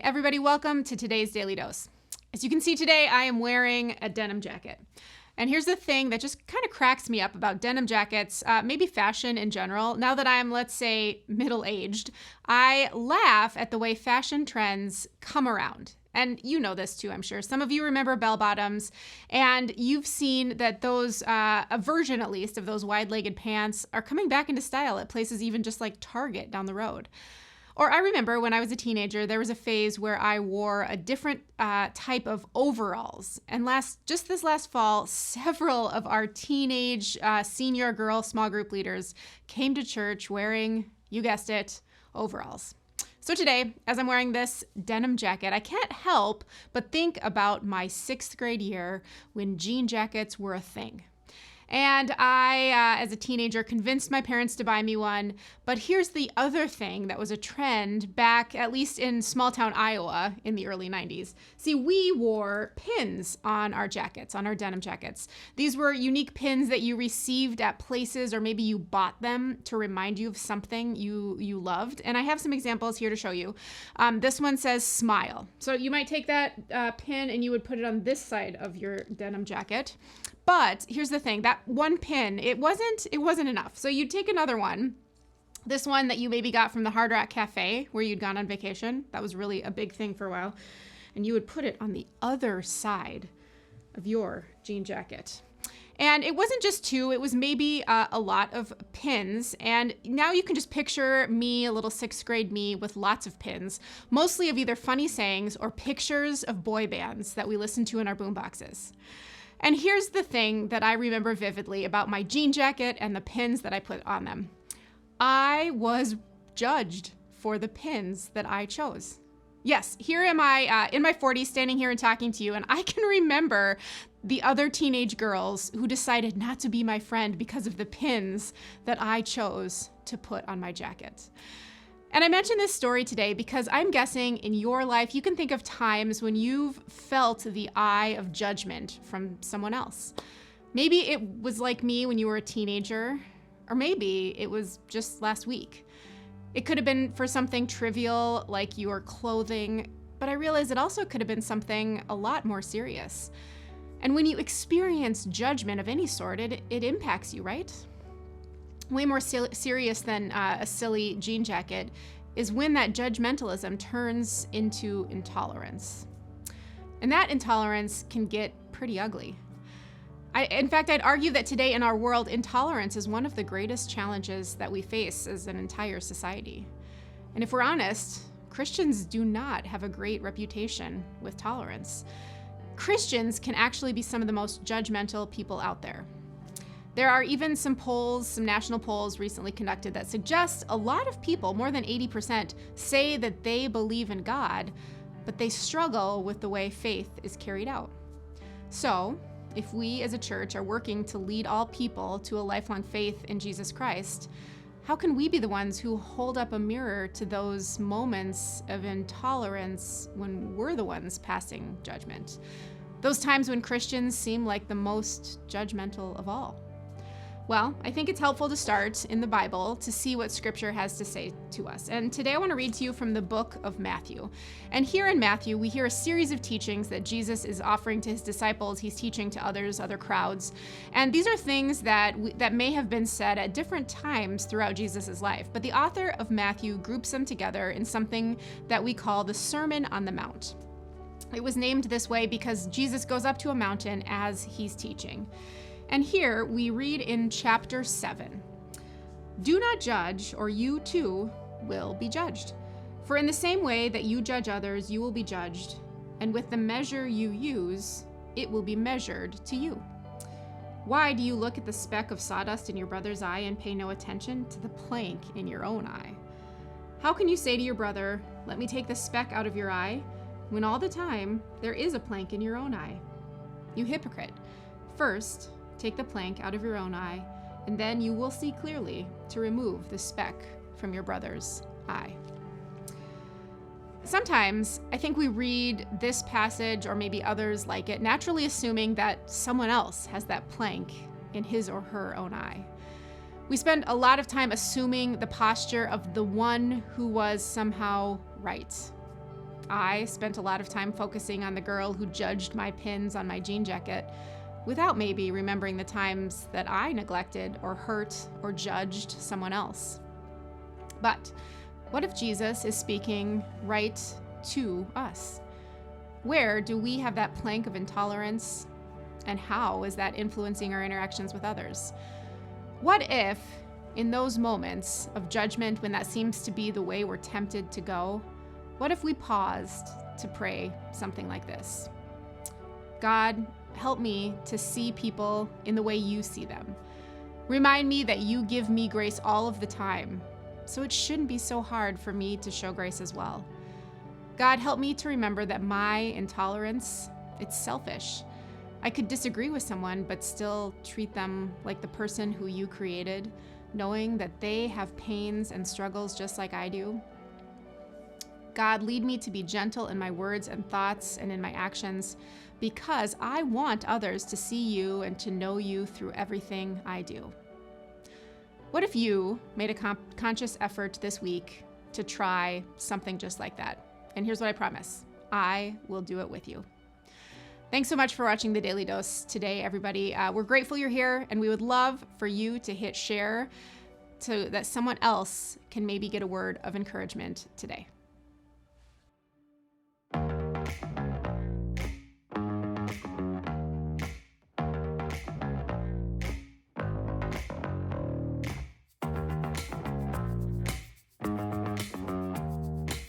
everybody. Welcome to today's Daily Dose. As you can see today, I am wearing a denim jacket. And here's the thing that just kind of cracks me up about denim jackets, maybe fashion in general. Now that I'm, let's say, middle-aged, I laugh at the way fashion trends come around. And you know this too, I'm sure. Some of you remember bell bottoms, and you've seen that those, a version at least, of those wide-legged pants are coming back into style at places even just like Target down the road. Or I remember when I was a teenager, there was a phase where I wore a different type of overalls. And just this last fall, several of our teenage senior girl small group leaders came to church wearing, you guessed it, overalls. So today, as I'm wearing this denim jacket, I can't help but think about my 6th grade year when jean jackets were a thing. And I, as a teenager, convinced my parents to buy me one. But here's the other thing that was a trend back, at least in small town Iowa in the early 90s. See, we wore pins on our jackets, on our denim jackets. These were unique pins that you received at places, or maybe you bought them to remind you of something you loved. And I have some examples here to show you. This one says smile. So you might take that pin and you would put it on this side of your denim jacket. But here's the thing, that one pin, it wasn't enough. So you'd take another one, this one that you maybe got from the Hard Rock Cafe where you'd gone on vacation. That was really a big thing for a while. And you would put it on the other side of your jean jacket. And it wasn't just two, it was maybe a lot of pins. And now you can just picture me, a little 6th grade me with lots of pins, mostly of either funny sayings or pictures of boy bands that we listened to in our boomboxes. And here's the thing that I remember vividly about my jean jacket and the pins that I put on them. I was judged for the pins that I chose. Yes, here am I in my 40s standing here and talking to you, and I can remember the other teenage girls who decided not to be my friend because of the pins that I chose to put on my jacket. And I mention this story today because I'm guessing in your life you can think of times when you've felt the eye of judgment from someone else. Maybe it was like me when you were a teenager, or maybe it was just last week. It could have been for something trivial like your clothing, but I realize it also could have been something a lot more serious. And when you experience judgment of any sort, it impacts you, right? Way more serious than a silly jean jacket is when that judgmentalism turns into intolerance. And that intolerance can get pretty ugly. In fact, I'd argue that today in our world, intolerance is one of the greatest challenges that we face as an entire society. And if we're honest, Christians do not have a great reputation with tolerance. Christians can actually be some of the most judgmental people out there. There are even some polls, some national polls recently conducted that suggest a lot of people, more than 80%, say that they believe in God, but they struggle with the way faith is carried out. So, if we as a church are working to lead all people to a lifelong faith in Jesus Christ, how can we be the ones who hold up a mirror to those moments of intolerance when we're the ones passing judgment? Those times when Christians seem like the most judgmental of all. Well, I think it's helpful to start in the Bible to see what Scripture has to say to us. And today I want to read to you from the book of Matthew. And here in Matthew, we hear a series of teachings that Jesus is offering to his disciples. He's teaching to others, other crowds. And these are things that may have been said at different times throughout Jesus' life. But the author of Matthew groups them together in something that we call the Sermon on the Mount. It was named this way because Jesus goes up to a mountain as he's teaching. And here we read in chapter 7, "Do not judge, or you too will be judged. For in the same way that you judge others, you will be judged, and with the measure you use, it will be measured to you. Why do you look at the speck of sawdust in your brother's eye and pay no attention to the plank in your own eye? How can you say to your brother, 'Let me take the speck out of your eye,' when all the time there is a plank in your own eye? You hypocrite! First, take the plank out of your own eye, and then you will see clearly to remove the speck from your brother's eye." Sometimes I think we read this passage, or maybe others like it, naturally assuming that someone else has that plank in his or her own eye. We spend a lot of time assuming the posture of the one who was somehow right. I spent a lot of time focusing on the girl who judged my pins on my jean jacket without maybe remembering the times that I neglected or hurt or judged someone else. But what if Jesus is speaking right to us? Where do we have that plank of intolerance, and how is that influencing our interactions with others? What if, in those moments of judgment when that seems to be the way we're tempted to go, what if we paused to pray something like this? God, help me to see people in the way you see them. Remind me that you give me grace all of the time, so it shouldn't be so hard for me to show grace as well. God, help me to remember that my intolerance, it's selfish. I could disagree with someone, but still treat them like the person who you created, knowing that they have pains and struggles just like I do. God, lead me to be gentle in my words and thoughts and in my actions, because I want others to see you and to know you through everything I do. What if you made a conscious effort this week to try something just like that? And here's what I promise. I will do it with you. Thanks so much for watching the Daily Dose today, everybody. We're grateful you're here, and we would love for you to hit share so that someone else can maybe get a word of encouragement today.